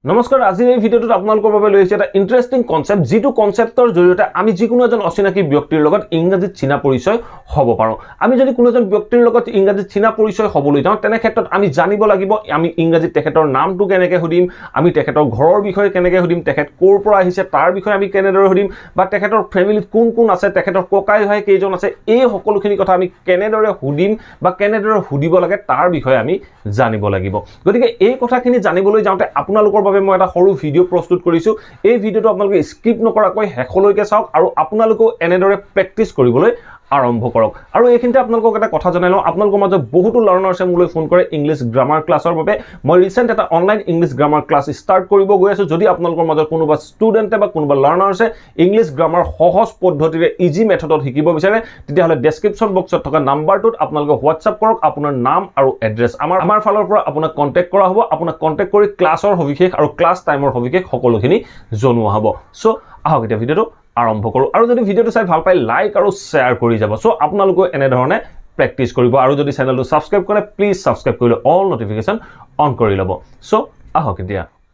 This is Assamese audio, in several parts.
নমস্কাৰ আজিৰ এই ভিডিঅ'টোত আপোনালোকৰ বাবে লৈছে এটা ইন্টাৰেষ্টিং কনসেপ্ট যেটো কনসেপ্টৰ জৰিয়তে আমি যিকোনো এজন অচিনাকি ব্যক্তিৰ লগত ইংৰাজীত চিনা পৰিচয় হ'ব পাৰো আমি যদি কোনো এজন ব্যক্তিৰ লগত ইংৰাজীত চিনা পৰিচয় হ'বলৈ যাওঁ তেনে ক্ষেত্ৰত আমি জানিব লাগিব আমি ইংৰাজীত তেখেতৰ নামটো কেনেকৈ সুধিম আমি তেখেতৰ ঘৰৰ বিষয়ে কেনেকৈ সুধিম তেখেত ক'ৰ পৰা আহিছে তাৰ বিষয়ে আমি কেনেদৰে সুধিম বা তেখেতৰ ফ্যামিলিত কোন কোন আছে তেখেতৰ ককাই ভাই কেইজন আছে এই সকলোখিনি কথা আমি কেনেদৰে সুধিম বা কেনেদৰে সুধিব লাগে তাৰ বিষয়ে আমি জানিব লাগিব গতিকে এই কথাখিনি জানিবলৈ যাওঁতে আপোনালোকৰ মই এটা সৰু ভিডিও প্ৰস্তুত কৰিছো এই ভিডিওটো আপোনালোকে স্কিপ নকৰাকৈ হেকলৈকে চাওক আৰু আপোনালোকো এনেদৰে প্ৰেক্টিস কৰিবলৈ আৰম্ভ কৰক আৰু এইখিনিতে আপোনালোকক এটা কথা জনাই লওঁ আপোনালোকৰ মাজত বহুতো লাৰ্নাৰ্ছে মোলৈ ফোন কৰে ইংলিশ গ্ৰামাৰ ক্লাছৰ বাবে মই ৰিসেন্ট এটা online English grammar class start কৰিব গৈ আছো যদি আপোনালোকৰ মাজত কোনোবা ষ্টুডেন্টে বা কোনোবা লাৰ্নাৰ্ছে ইংলিশ গ্ৰামাৰ সহজ পদ্ধতিৰে ইজি মেথডত শিকিব বিচাৰে তেতিয়া হলে ডেসক্ৰিপচন বক্সত থকা নাম্বাৰটোত আপোনালোকে হোৱাটসঅ্যাপ কৰক আপোনাৰ নাম আৰু এড্ৰেছ আমাৰ ফালৰ পৰা আপোনাক কন্টাক্ট কৰা হ'ব আপোনাক কন্টাক্ট কৰি ক্লাছৰ সবিশেষ আৰু ক্লাছ টাইমৰ সবিশেষ সকলোখিনি জনোৱা হ'ব সো আহক এতিয়া ভিডিওটো আৰম্ভ কৰো আৰু যদি ভিডিওটো চাই ভাল পাই লাইক আৰু শেয়াৰ কৰি যাব সো আপোনালোকে এনে ধৰণে প্ৰেক্টিস কৰিব আৰু যদি চেনেলটো সাবস্ক্ৰাইব কৰে প্লিজ সাবস্ক্ৰাইব কৰি অল নটিফিকেশন অন কৰি ল'ব সো আহক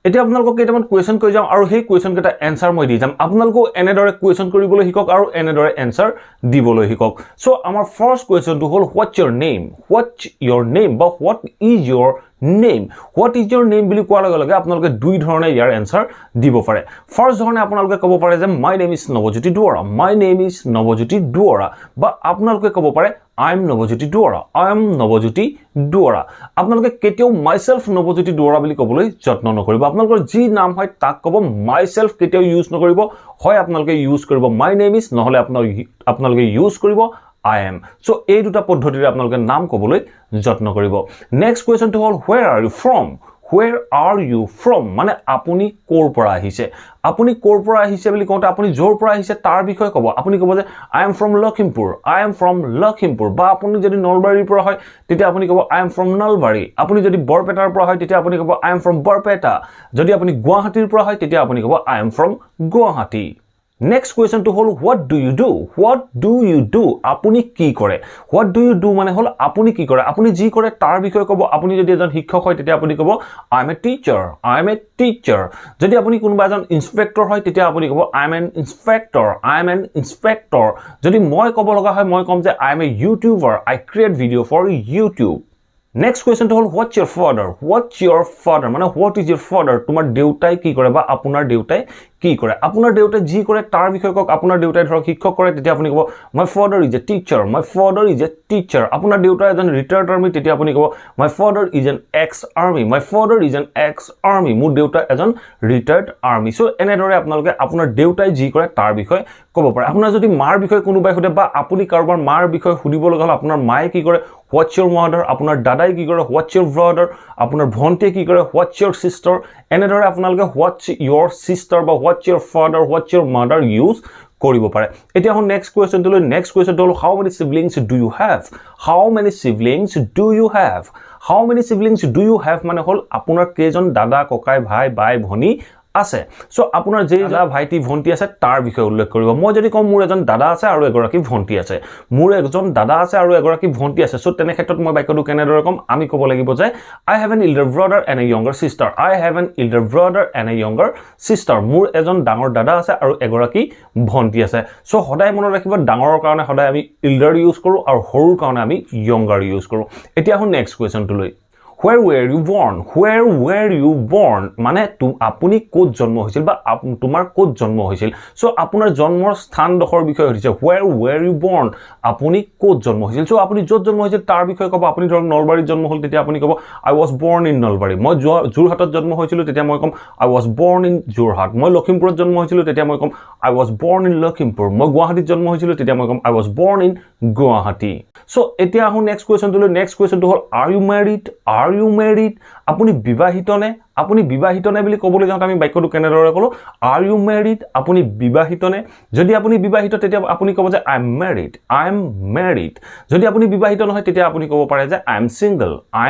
এতিয়া আপোনালোকক কেইটামান কোৱেশ্চন কৈ যাম আৰু সেই কোৱেশ্চন কেইটা এনসাৰ মই দি যাম আপোনালোকো এনেদৰে কোৱেশ্চন কৰিবলৈ শিকক আৰু এনেদৰে এনসাৰ দিবলৈ শিকক সো আমাৰ ফাৰ্স্ট কোৱেশ্চনটো হ'ল হোৱাটছ ইয়োৰ নেম বা what is your name what is your name বুলি কোৱাৰ লগে লগে আপোনালোকে দুই ধৰণে ইয়াৰ এনসাৰ দিব পাৰে ফাৰ্স্ট ধৰণে আপোনালোকে ক'ব পাৰে যে my name is Nabajyoti Duarah বা আপোনালোকে ক'ব পাৰে I am নৱজ্যোতি দুৱৰা আপোনালোকে কেতিয়াও myself নৱজ্যোতি দুৱৰা বুলি ক'বলৈ যত্ন নকৰিব আপোনালোকৰ যি নাম হয় তাক ক'ব myself কেতিয়াও ইউজ নকৰিব হয় আপোনালোকে ইউজ কৰিব my name is নহলে আপোনালোকে ইউজ কৰিব I am so এই দুটা পদ্ধতিৰে আপোনালোকে নাম ক'বলৈ যত্ন কৰিব নেক্সট কোৱেশ্চনটো হ'ল where are you from মানে আপুনি ক'ৰ পৰা আহিছে বুলি কওঁতে আপুনি য'ৰ পৰা আহিছে তাৰ বিষয়ে ক'ব আপুনি ক'ব যে I am from Lakhimpur বা আপুনি যদি নলবাৰীৰ পৰা হয় তেতিয়া আপুনি ক'ব I am from নলবাৰী আপুনি যদি বৰপেটাৰ পৰা হয় তেতিয়া আপুনি ক'ব I am from বৰপেটা যদি আপুনি গুৱাহাটীৰ পৰা হয় তেতিয়া আপুনি ক'ব I am from Guwahati Next question to hold what do you do আপুনি কি কৰে what do you do মানে হল আপুনি কি কৰে আপুনি যি কৰে তাৰ বিষয়ে ক'ব আপুনি যদি এজন শিক্ষক হয় তেতিয়া আপুনি ক'ব I am a teacher যদি আপুনি কোনোবা এজন ইনস্পেক্টৰ হয় তেতিয়া আপুনি ক'ব I am an inspector যদি মই ক'ব লগা হয় মই ক'ম যে I am a YouTuber I create video for YouTube Next question to hold what's your father মানে what is your father তোমাৰ দেউতাই কি কৰে বা আপোনাৰ দেউতাই কি কৰে আপোনাৰ দেউতাই যি কৰে তাৰ বিষয়ে কক আপোনাৰ দেউতাই ধৰক শিক্ষক কৰে তেতিয়া আপুনি ক'ব my father is a teacher আপোনাৰ দেউতা এজন ৰিটায়াৰ্ড আৰ্মি তেতিয়া আপুনি ক'ব my father is an ex army মোৰ দেউতা এজন ৰিটায়াৰ্ড আৰ্মি সো এনেদৰে আপোনালোকে আপোনাৰ দেউতাই যি কৰে তাৰ বিষয়ে ক'ব পাৰে আপোনাৰ যদি মাৰ বিষয়ে কোনোবাই সুধে বা আপুনি কাৰোবাৰ মাৰ বিষয়ে সুধিব লগা হল আপোনাৰ মায়ে কি কৰে what's your mother আপোনাৰ দাদাই কি কৰে what's your brother আপোনাৰ ভন্টিয়ে কি কৰে what's your sister এনেদৰে আপোনালোকে what's your sister বা what's your father what's your mother use কৰিব পাৰে এতিয়া হল নেক্সট কোৱেশ্চনটো হল how many siblings do you have মানে হল আপোনাৰ কেইজন দাদা ককাই ভাই বাই ভনী আছে সো আপোনাৰ যে দাদা ভাইটি ভন্টি আছে তাৰ বিষয়ে উল্লেখ কৰিব মই যদি কম মোৰ এজন দাদা আছে আৰু এগৰাকী ভন্টি আছে সো তেনে ক্ষেত্ৰত মই বাক্যটো কেনেদৰে কম আমি ক'ব লাগিব যে I have an elder brother and a younger sister মোৰ এজন ডাঙৰ দাদা আছে আৰু এগৰাকী ভন্টি আছে সো সদায় মনত ৰাখিব ডাঙৰৰ কাৰণে সদায় আমি elder ইউজ কৰো আৰু সৰুৰ কাৰণে আমি younger ইউজ কৰো এতিয়া হল নেক্সট কোৱেশ্চনটো লৈ Where were you born মানে আপুনি ক'ত জন্ম হৈছিল বা তোমাৰ ক'ত জন্ম হৈছিল সো আপোনাৰ জন্মৰ স্থানডখৰ বিষয়ে হৈছে where were you born আপুনি ক'ত জন্ম হৈছিল সো আপুনি য'ত জন্ম হৈছিল তাৰ বিষয়ে ক'ব আপুনি ধৰক নলবাৰীত জন্ম হ'ল তেতিয়া আপুনি ক'ব I was born in Nalbari মই যোৰহাটত জন্ম হৈছিল তেতিয়া মই ক'ম I was born in Jorhat মই লখিমপুৰত জন্ম হৈছিল তেতিয়া মই ক'ম I was born in Lakhimpur মই গুৱাহাটীত জন্ম হৈছিল তেতিয়া মই ক'ম I was born in Guwahati so এতিয়া আহো নেক্সট কোৱেশ্চনটো হ'ল are you married আপুনি বিবাহিত নে বুলি ক'বলৈ যাওঁতে আমি বাক্যটো কেনেদৰে ক'লো are you married আপুনি বিবাহিত নে যদি আপুনি বিবাহিত তেতিয়া আপুনি ক'ব যে I am married যদি আপুনি বিবাহিত নহয় তেতিয়া আপুনি ক'ব পাৰে যে I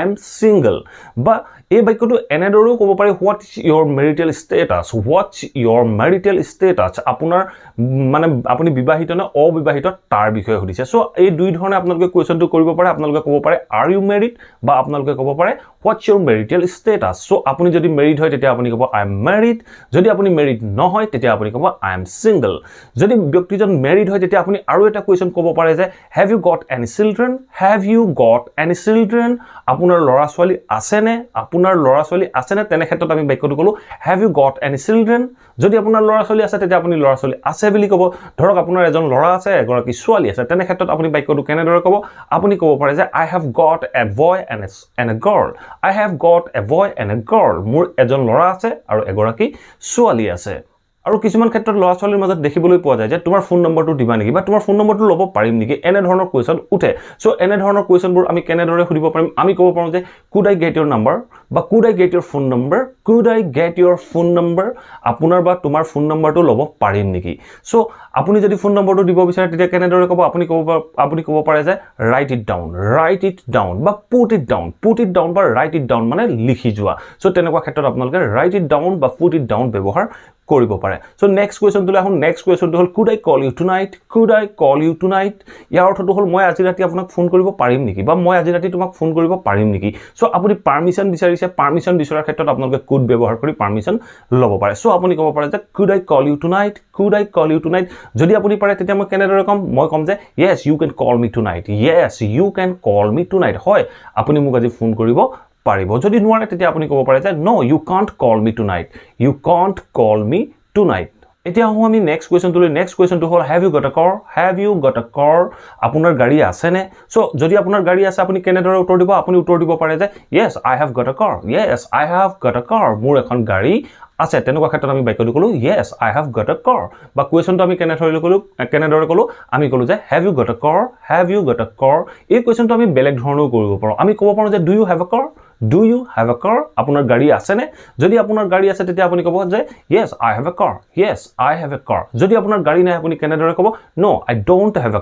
am single বা এই বাক্যটো এনেদৰেও ক'ব পাৰে what's your marital status আপোনাৰ মানে আপুনি বিবাহিত নে অবিবাহিত তাৰ বিষয়ে সুধিছে সো এই দুই ধৰণে আপোনালোকে কোৱেশ্চনটো কৰিব পাৰে আপোনালোকে ক'ব পাৰে are you married বা আপোনালোকে ক'ব পাৰে what's your marital status so আপুনি যদি মেৰিড হয় তেতিয়া আপুনি ক'ব আই এম মেৰিড যদি আপুনি মেৰিড নহয় তেতিয়া আপুনি ক'ব আই এম সিঙ্গল যদি ব্যক্তিজন মেৰিড হয় তেতিয়া আপুনি আৰু এটা কোৱেশ্চন ক'ব পাৰে যে have you got any children have you got any children আপোনাৰ ল'ৰা ছোৱালী আছেনে আপোনাৰ ল'ৰা ছোৱালী আছেনে তেনে ক্ষেত্ৰত আমি বাক্যটো ক'লো have you got any children যদি আপোনাৰ ল'ৰা ছোৱালী আছে তেতিয়া আপুনি ল'ৰা ছোৱালী আছে বুলি ক'ব ধৰক আপোনাৰ এজন ল'ৰা আছে এগৰাকী ছোৱালী আছে তেনে ক্ষেত্ৰত আপুনি বাক্যটো কেনেদৰে ক'ব আপুনি ক'ব পাৰে যে I have got a boy and a girl I have got a boy and a girl মোৰ এজন ল'ৰা আছে আৰু এগৰাকী ছোৱালী আছে আৰু কিছুমান ক্ষেত্ৰত ল'ৰা ছোৱালীৰ মাজত দেখিবলৈ পোৱা যায় যে তোমাৰ ফোন নম্বৰটো দিবা নেকি বা তোমাৰ ফোন নম্বৰটো ল'ব পাৰিম নেকি এনে ধৰণৰ কোৱেশ্চন উঠে সো এনে ধৰণৰ কোৱেশ্চনবোৰ আমি কেনেদৰে সুধিব পাৰিম আমি ক'ব পাৰোঁ যে could I get your number বা could I get your phone number could I get your phone number আপোনাৰ বা তোমাৰ ফোন নম্বৰটো ল'ব পাৰিম নেকি সো আপুনি যদি ফোন নম্বৰটো দিব বিচাৰে তেতিয়া কেনেদৰে ক'ব আপুনি ক'ব পাৰে যে ৰাইট ইট ডাউন বা পুট ইট ডাউন বা ৰাইট ইট ডাউন মানে লিখি যোৱা সো তেনেকুৱা ক্ষেত্ৰত আপোনালোকে ৰাইট ইট ডাউন বা পুট ইট ডাউন ব্যৱহাৰ কৰিব পাৰে সো নেক্সট কোৱেশ্চনটোলৈ আহোঁ নেক্সট কোৱেশ্চনটো হ'ল could I call you tonight ইয়াৰ অৰ্থটো হ'ল মই আজি ৰাতি আপোনাক ফোন কৰিব পাৰিম নেকি বা মই আজি ৰাতি তোমাক ফোন কৰিব পাৰিম নেকি সো আপুনি পাৰমিশন বিচাৰিছে পাৰমিশন বিচৰাৰ ক্ষেত্ৰত আপোনালোকে কুড ব্যৱহাৰ কৰি পাৰমিশন ল'ব পাৰে সো আপুনি ক'ব পাৰে যে could I call you tonight যদি আপুনি পাৰে তেতিয়া মই কেনেদৰে ক'ম মই ক'ম যে য়েছ ইউ কেন কল মি টুনাইট হয় আপুনি মোক আজি ফোন কৰিব পাৰিব যদি নোৱাৰে তেতিয়া আপুনি ক'ব পাৰে যে no you can't call me tonight এতিয়া আহোঁ আমি নেক্সট কুৱেশ্চনটো হ'ল হেভ ইউ গট আ কাৰ আপোনাৰ গাড়ী আছেনে সো যদি আপোনাৰ গাড়ী আছে আপুনি কেনেদৰে উত্তৰ দিব আপুনি উত্তৰ দিব পাৰে যে য়েছ আই হেভ গট আ কাৰ মোৰ এখন গাড়ী আছে তেনেকুৱা ক্ষেত্ৰত আমি বাক্যটো ক'লো য়েছ আই হেভ গট আ কাৰ বা কুৱেশ্চনটো আমি কেনেদৰে ক'লো আমি ক'লো যে হেভ ইউ গট আ কাৰ এই কুৱেশ্চনটো আমি বেলেগ ধৰণেও কৰিব পাৰোঁ আমি ক'ব পাৰোঁ যে ডু ইউ হেভ আ কাৰ আপোনাৰ গাড়ী আছেনে যদি আপোনাৰ গাড়ী আছে তেতিয়া আপুনি ক'ব যে য়েছ আই হেভ এ কাৰ যদি আপোনাৰ গাড়ী নাই আপুনি কেনেদৰে ক'ব নো আই ডোন্ট হেভ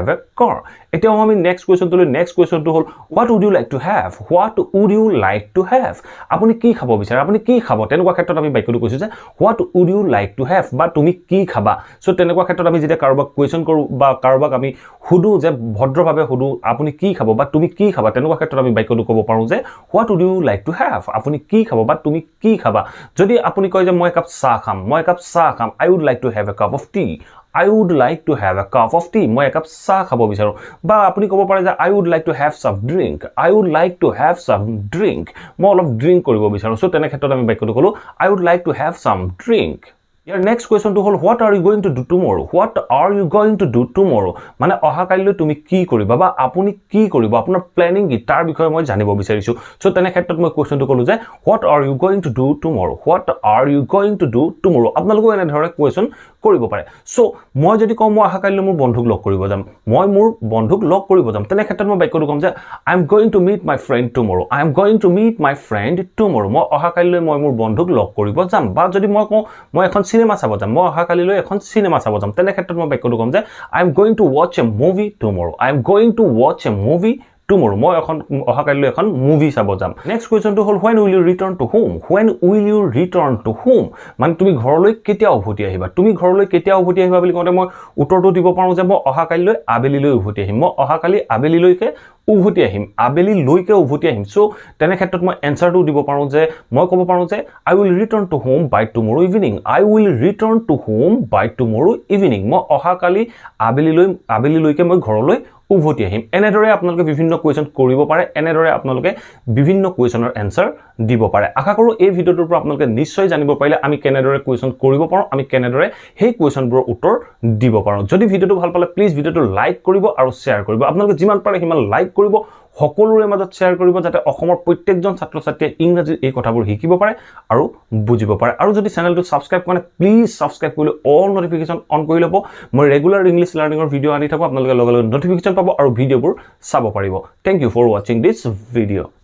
এ কাৰ এতিয়া আমি নেক্সট কুৱেশ্চনটো হ'ল what would you like to have আপুনি কি খাব বিচাৰে আপুনি কি খাব তেনেকুৱা ক্ষেত্ৰত আমি বাক্যটো কৈছোঁ যে what would you like to have বা তুমি কি খাবা সো তেনেকুৱা ক্ষেত্ৰত আমি যেতিয়া কাৰোবাক কুৱেশ্চন কৰোঁ বা কাৰোবাক আমি সুধো যে ভদ্ৰভাৱে সুধো আপুনি কি খাব বা তুমি কি খাবা তেনেকুৱা ক্ষেত্ৰত আমি বাক্যটো ক'ব পাৰোঁ যে what would you like to have আপুনি কি খাব বা তুমি কি খাবা যদি আপুনি কয় যে মই একাপ চাহ খাম I would like to have a cup of tea মই একাপ চাহ খাব বিচাৰোঁ বা আপুনি ক'ব পাৰে যে I would like to have some drink মই অলপ ড্ৰিংক কৰিব বিচাৰোঁ সো তেনে ক্ষেত্ৰত আমি বাক্যটো ক'লো I would like to have some drink ইয়াৰ নেক্সট কুৱেশ্চনটো হ'ল what are you going to do tomorrow মানে অহাকালিলৈ তুমি কি কৰিবা বা আপুনি কি কৰিব আপোনাৰ প্লেনিং কি তাৰ বিষয়ে মই জানিব বিচাৰিছোঁ সো তেনে ক্ষেত্ৰত মই কুৱেশ্চনটো ক'লো যে what are you going to do tomorrow আপোনালোকেও এনেধৰণে কুৱেশ্চন কৰিব পাৰে সো মই যদি কওঁ মই অহাকালিলৈ মোৰ বন্ধুক লগ কৰিব যাম তেনে ক্ষেত্ৰত মই বাক্যটো ক'ম যে I am going to meet my friend টুমৰো মই অহাকালিলৈ মই মোৰ বন্ধুক লগ কৰিব যাম বা যদি মই কওঁ মই এখন চিনেমা চাব যাম মই অহাকালিলৈ এখন চিনেমা চাব যাম তেনে ক্ষেত্ৰত মই বাক্যটো ক'ম যে I am going to watch a movie tomorrow মই অহাকালিলৈ এখন মুভি চাব যাম নেক্সট কুৱেশ্চনটো হ'ল when will you return to home মানে তুমি ঘৰলৈ কেতিয়া উভতি আহিবা বুলি কওঁতে মই উত্তৰটো দিব পাৰোঁ যে মই অহাকালিলৈ আবেলিলৈ উভতি আহিম আবেলিলৈকে উভতি আহিম সো তেনে ক্ষেত্ৰত মই এনসাৰটো দিব পাৰোঁ যে মই ক'ব পাৰোঁ যে I will return to home by tomorrow evening মই অহাকালি আবেলিলৈকে মই ঘৰলৈ উভতি আহিম এনেদৰে আপোনালোকে বিভিন্ন কুৱেশ্চন কৰিব পাৰে এনেদৰে আপোনালোকে বিভিন্ন কুৱেশ্চনৰ এনসাৰ দিব পাৰে আশা কৰোঁ এই ভিডিঅ'টোৰ পৰা আপোনালোকে নিশ্চয় জানিব পাৰিলে আমি কেনেদৰে কুৱেশ্চন কৰিব পাৰোঁ আমি কেনেদৰে সেই কুৱেশ্চনবোৰৰ উত্তৰ দিব পাৰোঁ যদি ভিডিঅ'টো ভাল পালে প্লিজ ভিডিঅ'টো লাইক কৰিব আৰু শ্বেয়াৰ কৰিব আপোনালোকে যিমান পাৰে সিমান লাইক কৰিব সকলোৰে মাজত শ্বেয়াৰ কৰিব যাতে অসমৰ প্ৰত্যেকজন ছাত্ৰ ছাত্ৰীয়ে ইংৰাজীৰ এই কথাবোৰ শিকিব পাৰে আৰু বুজিব পাৰে আৰু যদি চেনেলটো সাবস্ক্ৰাইব কৰে প্লিজ সাবস্ক্ৰাইব কৰি অল নটিফিকেশন অন কৰি ল'ব মই ৰেগুলাৰ ইংলিছ লাৰ্নিঙৰ ভিডিঅ' আনি থাকোঁ আপোনালোকে লগে লগে নটিফিকেশন পাব আৰু ভিডিঅ'বোৰ চাব পাৰিব thank you for watching this video'